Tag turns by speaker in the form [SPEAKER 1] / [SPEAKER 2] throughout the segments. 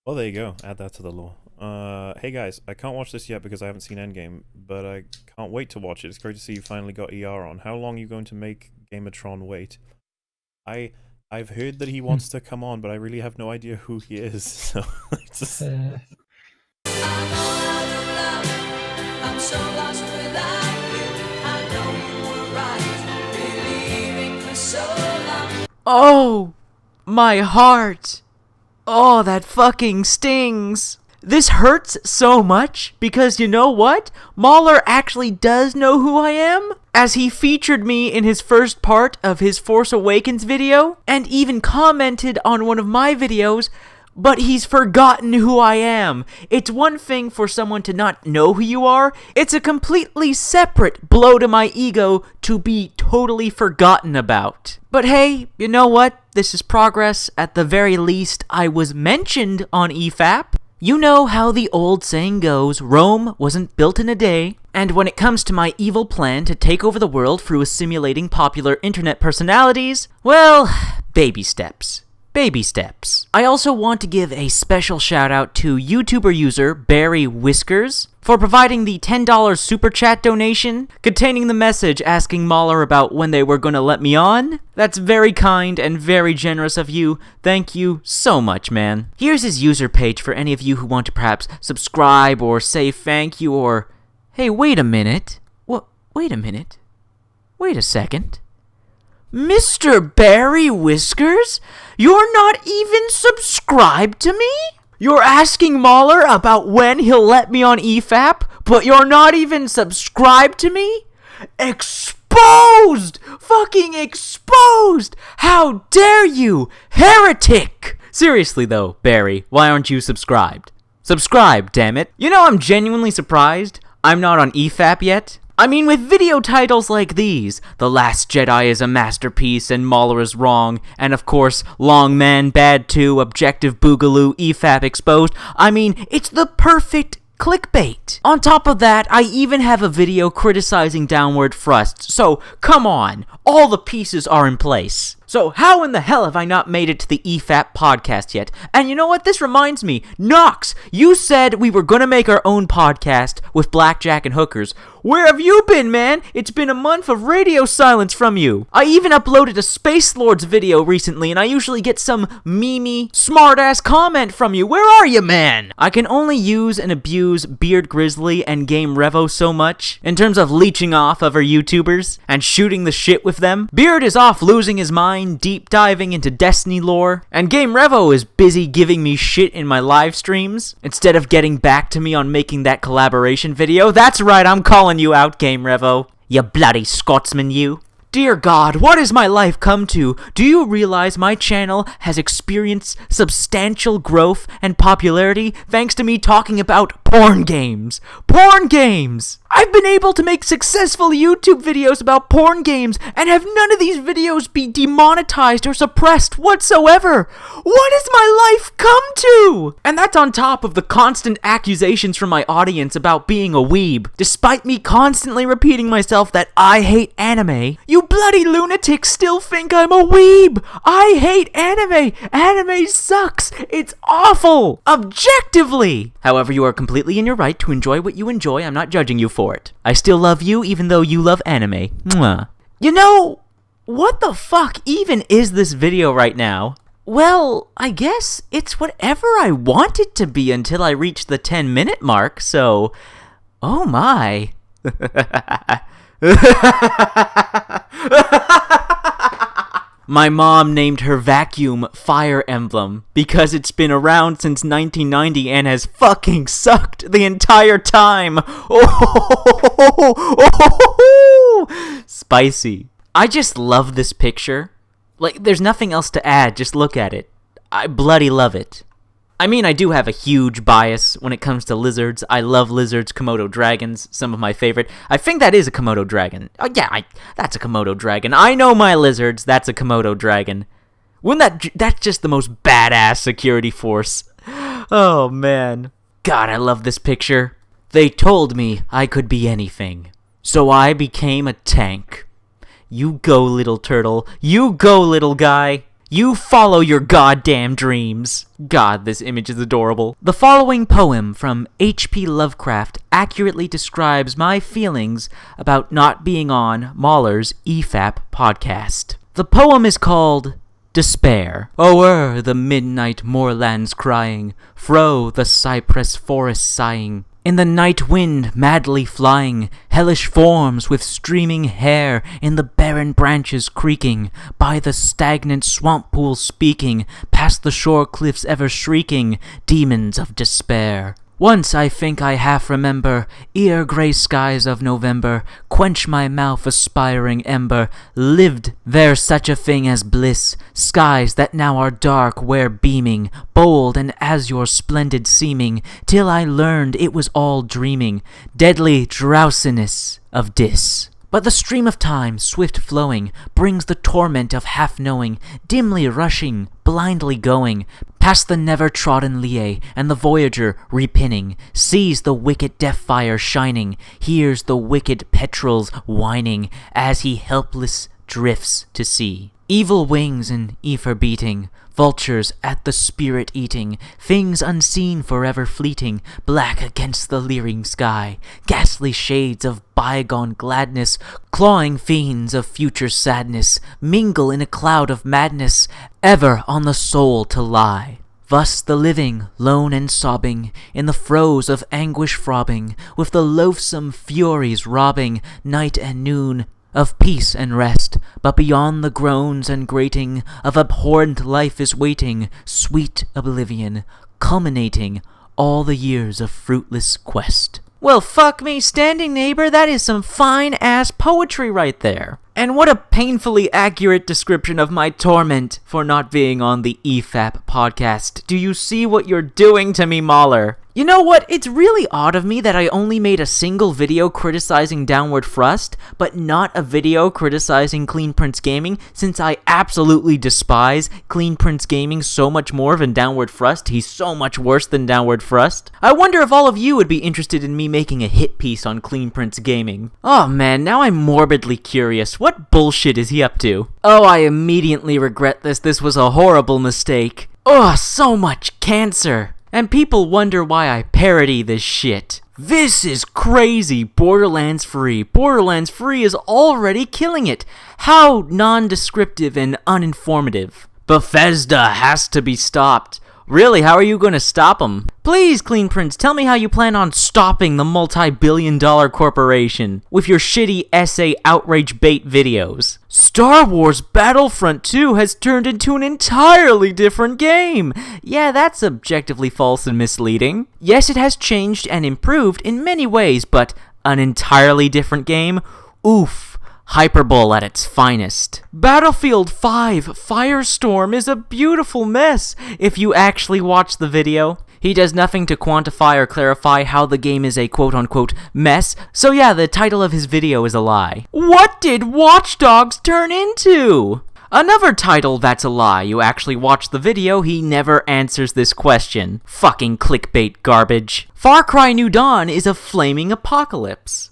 [SPEAKER 1] Well, there you go. Add that to the lore. Hey guys, I can't watch this yet because I haven't seen Endgame, but I can't wait to watch it. It's great to see you finally got ER on. How long are you going to make Gamatron wait? I've heard that he wants to come on, but I really have no idea who he is. So it's just...
[SPEAKER 2] Oh, my heart. Oh, that fucking stings. This hurts so much because you know what? Mahler actually does know who I am, as he featured me in his first part of his Force Awakens video, and even commented on one of my videos, but he's forgotten who I am. It's one thing for someone to not know who you are. It's a completely separate blow to my ego to be totally forgotten about. But hey, you know what? This is progress. At the very least, I was mentioned on EVAP. You know how the old saying goes, Rome wasn't built in a day. And when it comes to my evil plan to take over the world through assimilating popular internet personalities, well, baby steps. Baby steps. I also want to give a special shout out to YouTuber user Barry Whiskers for providing the $10 super chat donation containing the message asking Mahler about when they were gonna let me on. That's very kind and very generous of you. Thank you so much, man. Here's his user page for any of you who want to perhaps subscribe or say thank you or... Hey, wait a minute. Wait a minute. Wait a second. Mr. Barry Whiskers? You're not even subscribed to me? You're asking Mahler about when he'll let me on EVAP, but you're not even subscribed to me? Exposed! Fucking exposed! How dare you, heretic! Seriously though, Barry, why aren't you subscribed? Subscribe, damn it. You know, I'm genuinely surprised I'm not on EVAP yet. I mean, with video titles like these, The Last Jedi is a masterpiece and Mahler is wrong, and of course, Long Man Bad 2, Objective Boogaloo, EVAP Exposed, I mean, it's the perfect clickbait. On top of that, I even have a video criticizing downward thrusts, so come on, all the pieces are in place. So how in the hell have I not made it to the EVAP podcast yet? And you know what? This reminds me. Knox, you said we were gonna make our own podcast with blackjack and hookers. Where have you been, man? It's been a month of radio silence from you. I even uploaded a Space Lords video recently, and I usually get some memey, smart-ass comment from you. Where are you, man? I can only use and abuse Beard Grizzly and Game Revo so much, in terms of leeching off other YouTubers, and shooting the shit with them. Beard is off losing his mind, deep diving into Destiny lore, and Game Revo is busy giving me shit in my live streams, instead of getting back to me on making that collaboration video. That's right, I'm calling you out, Game Revo. You bloody Scotsman, you. Dear God, what has my life come to? Do you realize my channel has experienced substantial growth and popularity thanks to me talking about porn games? Porn games! I've been able to make successful YouTube videos about porn games and have none of these videos be demonetized or suppressed whatsoever. What has my life come to? And that's on top of the constant accusations from my audience about being a weeb. Despite me constantly repeating myself that I hate anime, you bloody lunatics still think I'm a weeb. I hate anime. Anime sucks. It's awful. Objectively. However, you are completely in your right to enjoy what you enjoy. I'm not judging you for it. I still love you even though you love anime. Mwah. You know, what the fuck even is this video right now? Well, I guess it's whatever I want it to be until I reach the 10-minute mark, so... Oh my. My mom named her vacuum Fire Emblem because it's been around since 1990 and has fucking sucked the entire time. Oh, spicy. I just love this picture. Like, there's nothing else to add, just look at it. I bloody love it. I mean, I do have a huge bias when it comes to lizards. I love lizards, Komodo dragons, some of my favorite. I think that is a Komodo dragon. Oh, yeah, that's a Komodo dragon. I know my lizards, that's a Komodo dragon. That's just the most badass security force. Oh, man. God, I love this picture. They told me I could be anything, so I became a tank. You go, little turtle. You go, little guy. You follow your goddamn dreams. God, this image is adorable. The following poem from H.P. Lovecraft accurately describes my feelings about not being on Mahler's EVAP podcast. The poem is called Despair. O'er the midnight moorlands crying, fro the cypress forest sighing, in the night wind madly flying, hellish forms with streaming hair, in the barren branches creaking, by the stagnant swamp pools speaking, past the shore cliffs ever shrieking, demons of despair. Once I think I half remember, ere grey skies of November quench my mouth aspiring ember, lived there such a thing as bliss, skies that now are dark were beaming, bold and azure splendid seeming, till I learned it was all dreaming, deadly drowsiness of dis. But the stream of time, swift flowing, brings the torment of half-knowing, dimly rushing, blindly going, past the never-trodden Lie, and the voyager, repinning, sees the wicked death fire shining, hears the wicked petrels whining, as he helpless drifts to sea. Evil wings in ether beating, vultures at the spirit eating, things unseen forever fleeting, black against the leering sky, ghastly shades of bygone gladness, clawing fiends of future sadness, mingle in a cloud of madness, ever on the soul to lie. Thus the living, lone and sobbing, in the throes of anguish throbbing, with the loathsome furies robbing, night and noon, of peace and rest, but beyond the groans and grating of abhorrent life is waiting, sweet oblivion, culminating all the years of fruitless quest. Well, fuck me standing, neighbor, that is some fine-ass poetry right there. And what a painfully accurate description of my torment for not being on the EVAP podcast. Do you see what you're doing to me, Mahler? You know what? It's really odd of me that I only made a single video criticizing Downward Thrust, but not a video criticizing CleanPrinceGaming, since I absolutely despise CleanPrinceGaming so much more than Downward Thrust. He's so much worse than Downward Thrust. I wonder if all of you would be interested in me making a hit piece on CleanPrinceGaming. Oh man, now I'm morbidly curious. What bullshit is he up to? Oh, I immediately regret this. This was a horrible mistake. Oh, so much cancer. And people wonder why I parody this shit. This is crazy. Borderlands Free. Borderlands Free is already killing it. How non-descriptive and uninformative. Bethesda has to be stopped. Really, how are you going to stop them? Please, Clean Prince, tell me how you plan on stopping the multi-billion-dollar corporation with your shitty essay outrage bait videos. Star Wars Battlefront 2 has turned into an entirely different game. Yeah, that's objectively false and misleading. Yes, it has changed and improved in many ways, but an entirely different game? Oof. Hyperbole at its finest. Battlefield 5 Firestorm is a beautiful mess if you actually watch the video. He does nothing to quantify or clarify how the game is a quote-unquote mess, so yeah, the title of his video is a lie. What did Watch Dogs turn into? Another title that's a lie. You actually watch the video, he never answers this question. Fucking clickbait garbage. Far Cry New Dawn is a flaming apocalypse.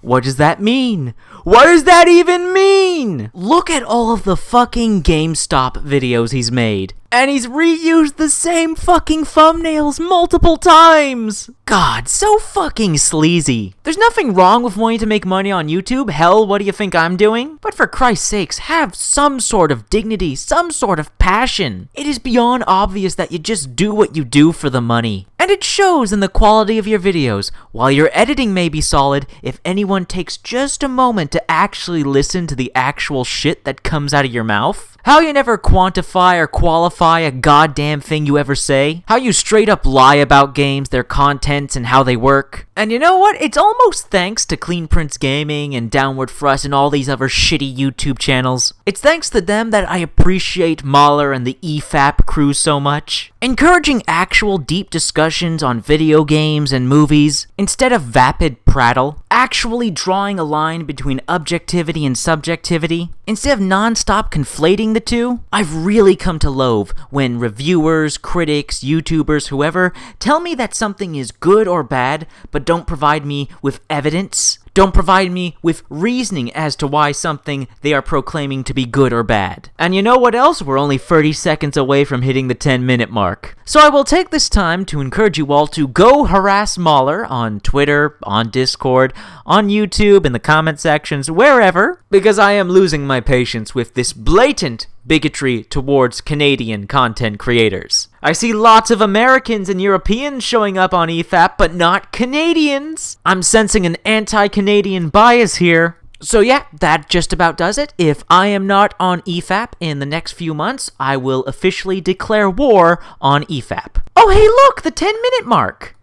[SPEAKER 2] What does that mean? What does that even mean? Look at all of the fucking GameStop videos he's made. And he's reused the same fucking thumbnails multiple times. God, so fucking sleazy. There's nothing wrong with wanting to make money on YouTube. Hell, what do you think I'm doing? But for Christ's sakes, have some sort of dignity, some sort of passion. It is beyond obvious that you just do what you do for the money. And it shows in the quality of your videos. While your editing may be solid, if anyone takes just a moment to actually listen to the actual shit that comes out of your mouth, how you never quantify or qualify a goddamn thing you ever say, how you straight up lie about games, their contents, and how they work. And you know what? It's almost thanks to CleanPrinceGaming and Downward Thrust and all these other shitty YouTube channels. It's thanks to them that I appreciate Mahler and the EVAP crew so much. Encouraging actual deep discussions on video games and movies, instead of vapid prattle. Actually drawing a line between objectivity and subjectivity, instead of non-stop conflating the two. I've really come to loathe when reviewers, critics, YouTubers, whoever, tell me that something is good or bad, but don't provide me with evidence. don't provide me with reasoning as to why something they are proclaiming to be good or bad. And you know what else? We're only 30 seconds away from hitting the 10-minute mark. So I will take this time to encourage you all to go harass Mahler on Twitter, on Discord, on YouTube, in the comment sections, wherever, because I am losing my patience with this blatant bigotry towards Canadian content creators. I see lots of Americans and Europeans showing up on EVAP, but not Canadians. I'm sensing an anti-Canadian bias here. So yeah, that just about does it. If I am not on EVAP in the next few months, I will officially declare war on EVAP. Oh hey look, the 10-minute mark!